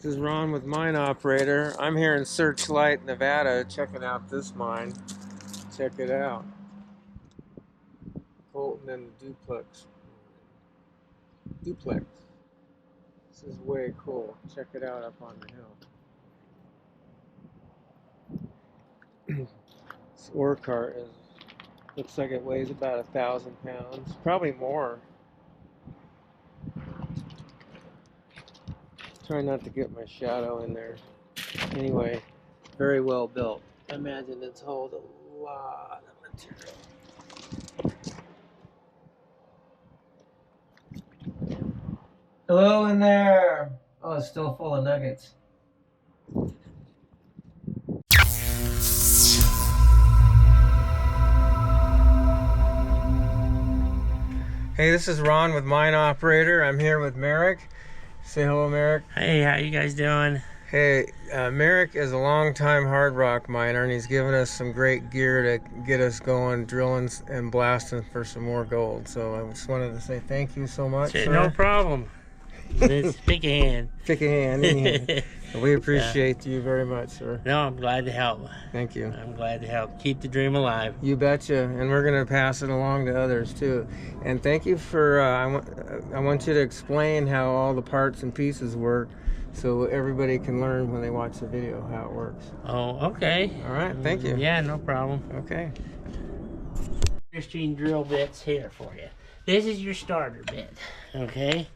This is Ron with Mine Operator. I'm here in Searchlight, Nevada, checking out this mine. Check it out. Colton and the Duplex. This is way cool. Check it out up on the hill. This ore cart looks like it weighs about 1,000 pounds, probably more. Try not to get my shadow in there. Anyway, very well built. I imagine it's hold a lot of material. Hello in there. Oh, it's still full of nuggets. Hey, this is Ron with Mine Operator. I'm here with Merrick. Say hello, Merrick. Hey, how you guys doing? Hey, Merrick is a long-time hard rock miner, and he's given us some great gear to get us going, drilling and blasting for some more gold. So I just wanted to say thank you so much, sir. No problem. Let's pick a hand. Pick a hand. We appreciate you very much, sir. No, I'm glad to help. Thank you. I'm glad to help. Keep the dream alive. You betcha. And we're going to pass it along to others, too. And thank you for, I want you to explain how all the parts and pieces work so everybody can learn when they watch the video how it works. Oh, okay. All right. Thank you. Yeah, no problem. Okay. Interesting drill bits here for you. This is your starter bit, okay?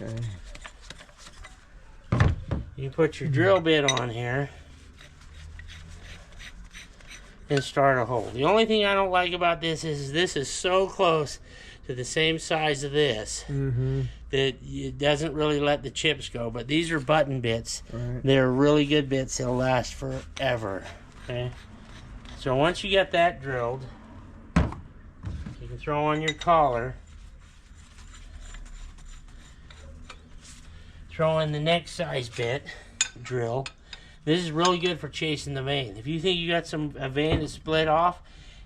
Okay. You put your drill bit on here and start a hole. The only thing I don't like about this is so close to the same size of this that it doesn't really let the chips go. But these are button bits. Right. They're really good bits. They'll last forever. Okay. So once you get that drilled, you can throw on your collar. Throw in the next size bit, drill. This is really good for chasing the vein. If you think you got a vein that's split off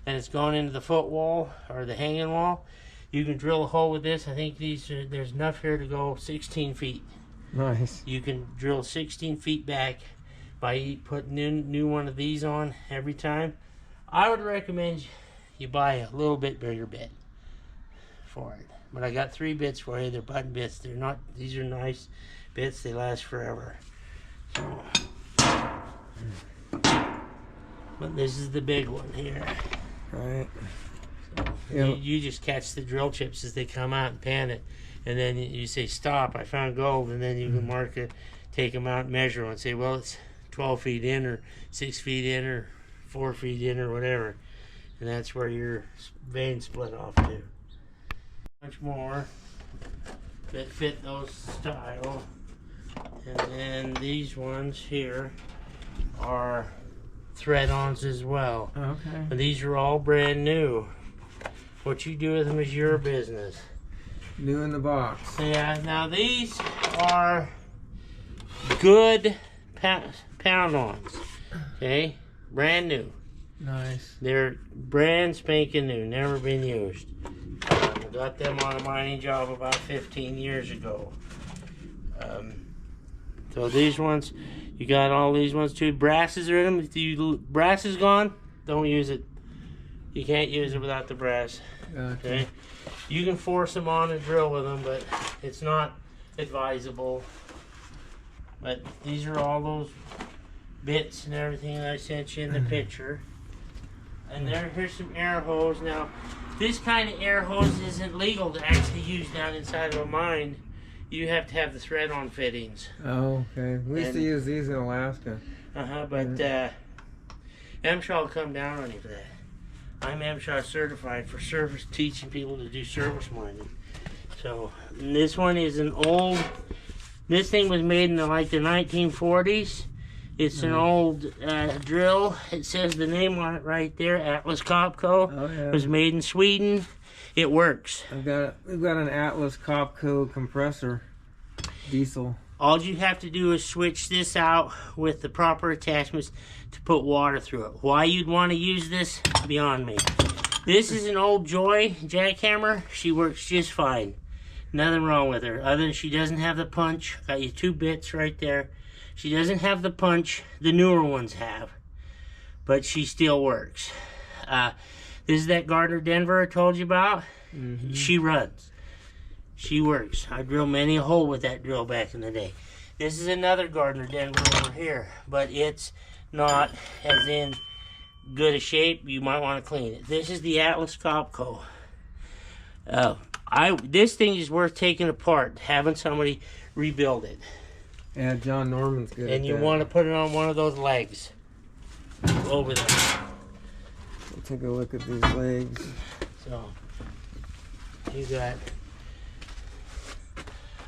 and it's going into the foot wall or the hanging wall, you can drill a hole with this. I think there's enough here to go 16 feet. Nice. You can drill 16 feet back by putting new one of these on every time. I would recommend you buy a little bit bigger bit for it. But I got 3 bits for you. They're button bits. These are nice bits. They last forever. So, but this is the big one here. Right. So you just catch the drill chips as they come out and pan it. And then you say, stop, I found gold. And then you can mark it, take them out, measure them, and say, well, it's 12 feet in or 6 feet in or 4 feet in or whatever. And that's where your vein split off to. Much more that fit those style. And then these ones here are thread-ons as well. Okay. And these are all brand new. What you do with them is your business. New in the box. Yeah, now these are good pound-ons. Okay? Brand new. Nice. They're brand spanking new, never been used. I got them on a mining job about 15 years ago. So these ones, you got all these ones too. Brasses are in them. If brass is gone, don't use it. You can't use it without the brass. Gotcha. Okay? You can force them on and drill with them, but it's not advisable. But these are all those bits and everything that I sent you in the picture. And here's some air hose. Now, this kind of air hose isn't legal to actually use down inside of a mine. You have to have the thread-on fittings. Oh, okay. We used to use these in Alaska. But MSHA will come down on you for that. I'm MSHA certified for service, teaching people to do service mining. So, this one is an old, this thing was made in the 1940s. It's an old drill. It says the name on it right there, Atlas Copco. Oh, yeah. It was made in Sweden. It works. We've got an Atlas Copco compressor, diesel. All you have to do is switch this out with the proper attachments to put water through it. Why you'd want to use this, beyond me. This is an old Joy jackhammer. She works just fine. Nothing wrong with her, other than she doesn't have the punch. Got you 2 bits right there. She doesn't have the punch the newer ones have, but she still works. This is that Gardner Denver I told you about. Mm-hmm. She runs. She works. I drilled many a hole with that drill back in the day. This is another Gardner Denver over here, but it's not as in good a shape. You might want to clean it. This is the Atlas Copco. This thing is worth taking apart, having somebody rebuild it. Yeah, John Norman's good. And you want to put it on one of those legs over there. We'll take a look at these legs. So you got.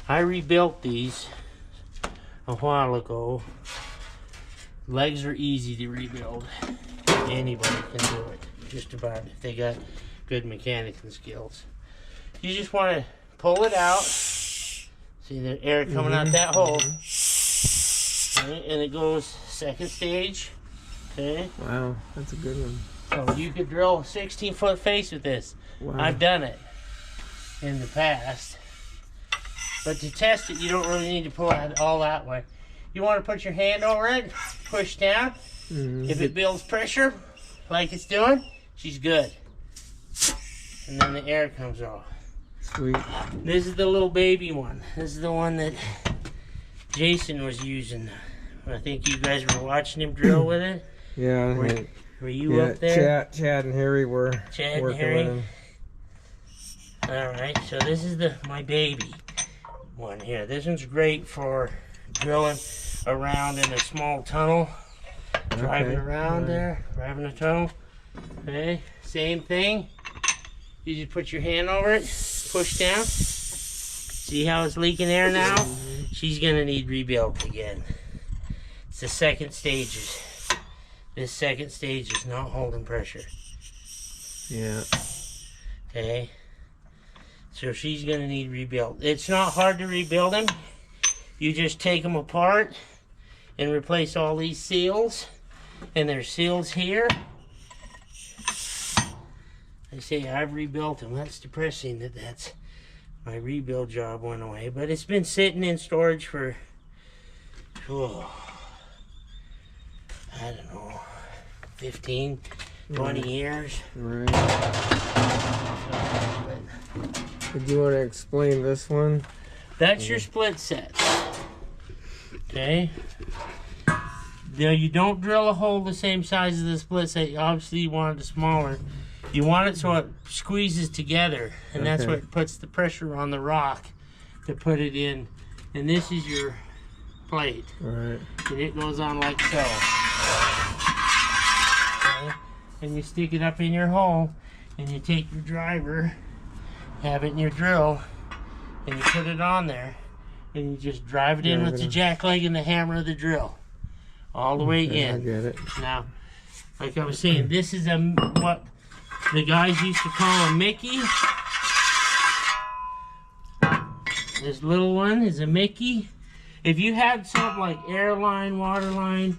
I rebuilt these a while ago. Legs are easy to rebuild. Anybody can do it, just about, if they got good mechanical skills. You just want to pull it out. See the air coming out that hole. Okay, and it goes second stage. Okay. Wow, that's a good one. So you could drill a 16-foot face with this. Wow. I've done it in the past. But to test it, you don't really need to pull it all that way. You want to put your hand over it, push down. Mm-hmm. If it builds pressure, like it's doing, she's good. And then the air comes off. Sweet. This is the little baby one. This is the one that Jason was using. I think you guys were watching him drill with it. Yeah. Were you up there? Chad and Harry were Chad working and Harry? with him. Alright, so this is my baby one here. This one's great for drilling around in a small tunnel. Driving around there, driving a tunnel. Okay, same thing. You just put your hand over it, push down. See how it's leaking air now? She's gonna need rebuilt again. It's the second stages. This second stage is not holding pressure. Yeah. Okay. So she's gonna need rebuilt. It's not hard to rebuild them. You just take them apart and replace all these seals. And there's seals here. I say I've rebuilt them. That's depressing that's my rebuild job went away. But it's been sitting in storage for, I don't know, 15, 20 years. Right. Did you want to explain this one? That's your split set. Okay. Now you don't drill a hole the same size as the split set. Obviously you want it smaller. You want it so it squeezes together, and that's what puts the pressure on the rock to put it in. And this is your plate. Right. And it goes on like so. Okay. And you stick it up in your hole, and you take your driver, have it in your drill, and you put it on there, and you just drive it in with the jack leg and the hammer of the drill. All the way in. I get it. Now, like I was saying, this is what the guys used to call a Mickey. This little one is a Mickey. If you had something like air line, water line,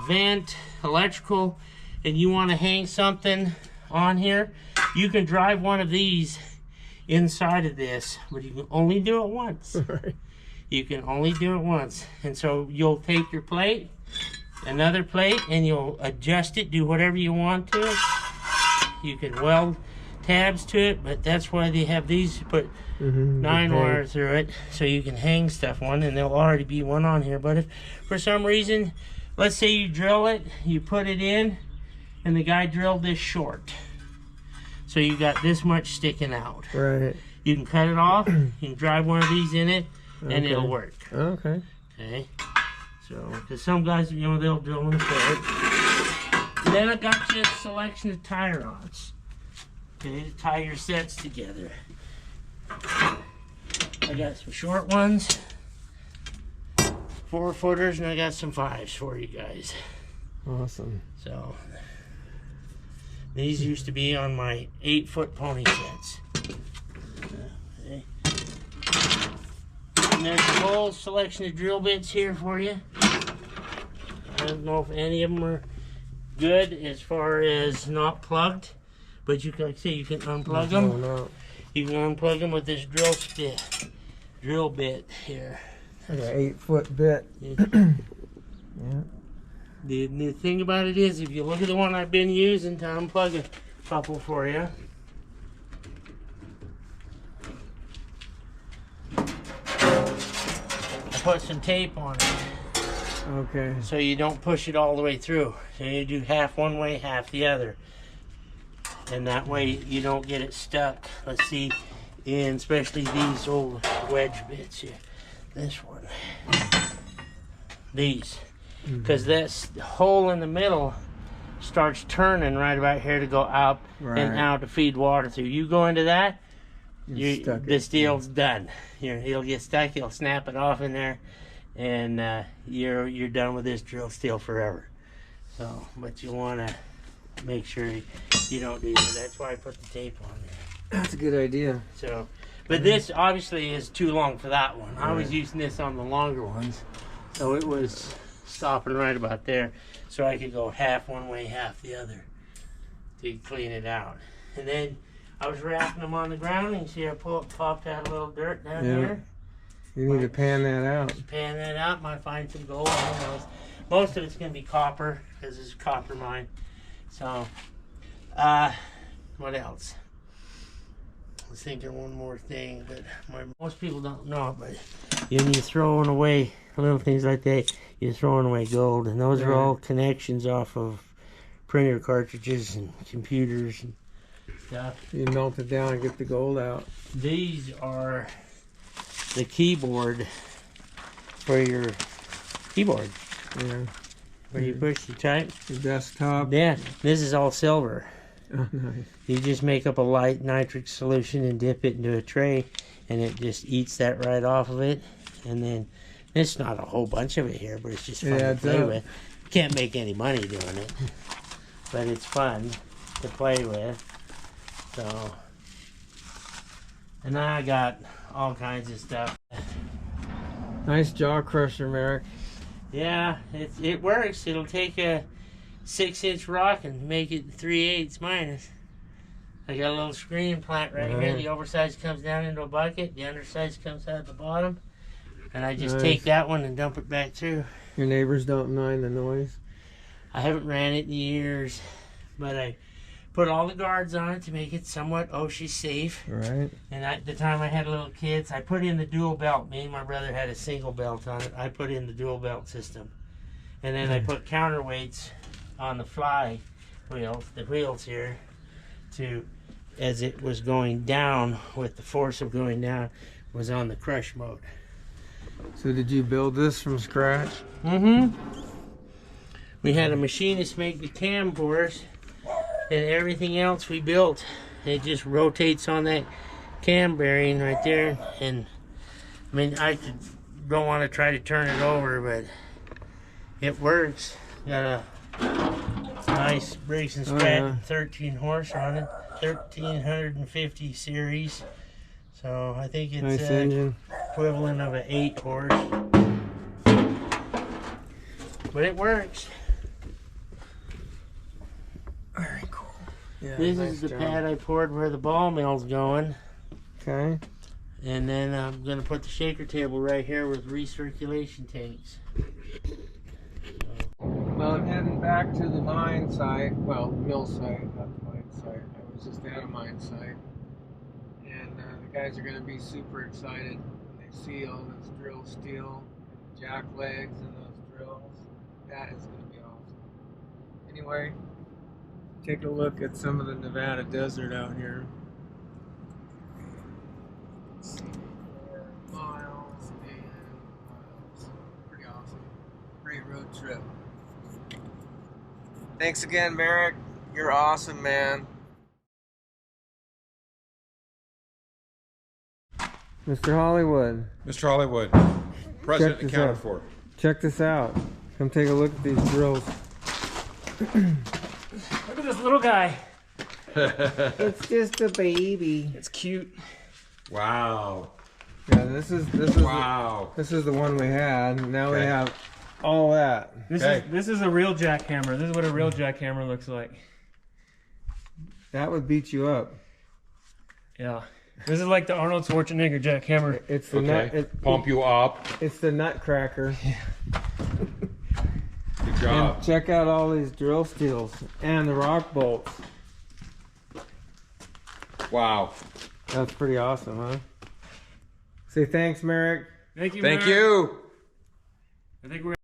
vent, electrical, and you want to hang something on here, you can drive one of these inside of this, but you can only do it once. Right. You can only do it once. And so you'll take your plate, another plate, and you'll adjust it, do whatever you want to it. You can weld tabs to it, but that's why they have these, put 9 wire through it so you can hang stuff on, and there'll already be one on here. But if for some reason, let's say you drill it, you put it in, and the guy drilled this short. So you got this much sticking out. Right. You can cut it off, you can drive one of these in it, and it'll work. Okay. Okay. So, because some guys, you know, they'll drill in short. Then I got you a selection of tie rods. Okay, to tie your sets together. I got some short ones, 4-footers, and I got some 5s for you guys. Awesome. So, these used to be on my 8-foot pony sets. Okay. And there's a whole selection of drill bits here for you. I don't know if any of them are good as far as not plugged, but you can, like I say, you can unplug them. No. You can unplug them with this drill bit here. Like an 8-foot bit. Yeah. The thing about it is, if you look at the one I've been using to unplug a couple for you. I put some tape on it. Okay. So you don't push it all the way through. So you do half one way, half the other. And that way you don't get it stuck. Let's see, in especially these old wedge bits here. This one. These. Because this hole in the middle starts turning right about here to go up and out to feed water through. You go into that, this deal's done. He'll get stuck, he'll snap it off in there, and you're done with this drill steel forever. So, but you want to make sure you don't do that. That's why I put the tape on there. That's a good idea. So, but this obviously is too long for that one. I was using this on the longer ones, so it was stopping right about there, so I could go half one way, half the other to clean it out. And then I was wrapping them on the ground, and you see I popped out a little dirt down here. You need to pan that out. Pan that out, might find some gold. Most of it's going to be copper, because it's a copper mine. So, what else? I was thinking one more thing, but most people don't know, but when you're throwing away little things like that, you're throwing away gold, and those are all connections off of printer cartridges and computers and stuff. You melt it down and get the gold out. These are the keyboard for your keyboard. Yeah. Where you push the type. The desktop. Yeah, this is all silver. Oh, nice. You just make up a light nitric solution and dip it into a tray, and it just eats that right off of it. And then it's not a whole bunch of it here, but it's just fun to play with. You can't make any money doing it, but it's fun to play with. So, and I got all kinds of stuff. Nice jaw crusher, Merrick. Yeah, it works. It'll take a 6-inch rock and make it 3/8 minus. I got a little screen plant right here. The oversized comes down into a bucket. The undersized comes out the bottom. And I just take that one and dump it back through. Your neighbors don't mind the noise? I haven't ran it in years, but I put all the guards on it to make it somewhat OSHA safe. Right. And at the time I had little kids, I put in the dual belt. Me and my brother had a single belt on it. I put in the dual belt system. And then I put counterweights on the fly wheels, the wheels here, to, as it was going down, with the force of going down, was on the crush mode. So did you build this from scratch? Mm-hmm. We had a machinist make the cam for us, and everything else we built. It just rotates on that cam bearing right there. And I mean, I don't want to try to turn it over, but it works. Got a nice Briggs & Stratton 13 horse on it, 1350 series. So I think it's nice engine. Equivalent of an 8 horse. But it works. Very cool. Yeah, this nice is the job. pad I poured where the ball mill's going. Okay. And then I'm going to put the shaker table right here with recirculation tanks. Well, I'm heading back to the mine site. Well, mill site, not the mine site. I was just at a mine site. And the guys are going to be super excited when they see all this drill steel, jack legs, and those drills. That is going to be awesome. Anyway, take a look at some of the Nevada desert out here. Let's see, 4 miles and miles. Pretty awesome. Great road trip. Thanks again, Merrick. You're awesome, man. Mr. Hollywood. Mr. Hollywood, president accounted for. Check this out. Come take a look at these drills. Look at this little guy. It's just a baby. It's cute. Wow. Yeah, this is Wow. this is the one we had. Now we have all that. This is a real jackhammer. This is what a real jackhammer looks like. That would beat you up. Yeah. This is like the Arnold Schwarzenegger jackhammer. It's the Okay. Pump you up. It's the nutcracker. Good job. And check out all these drill steels and the rock bolts. Wow. That's pretty awesome, huh? Say thanks, Merrick. Thank you. Thank Mark. you. I think we're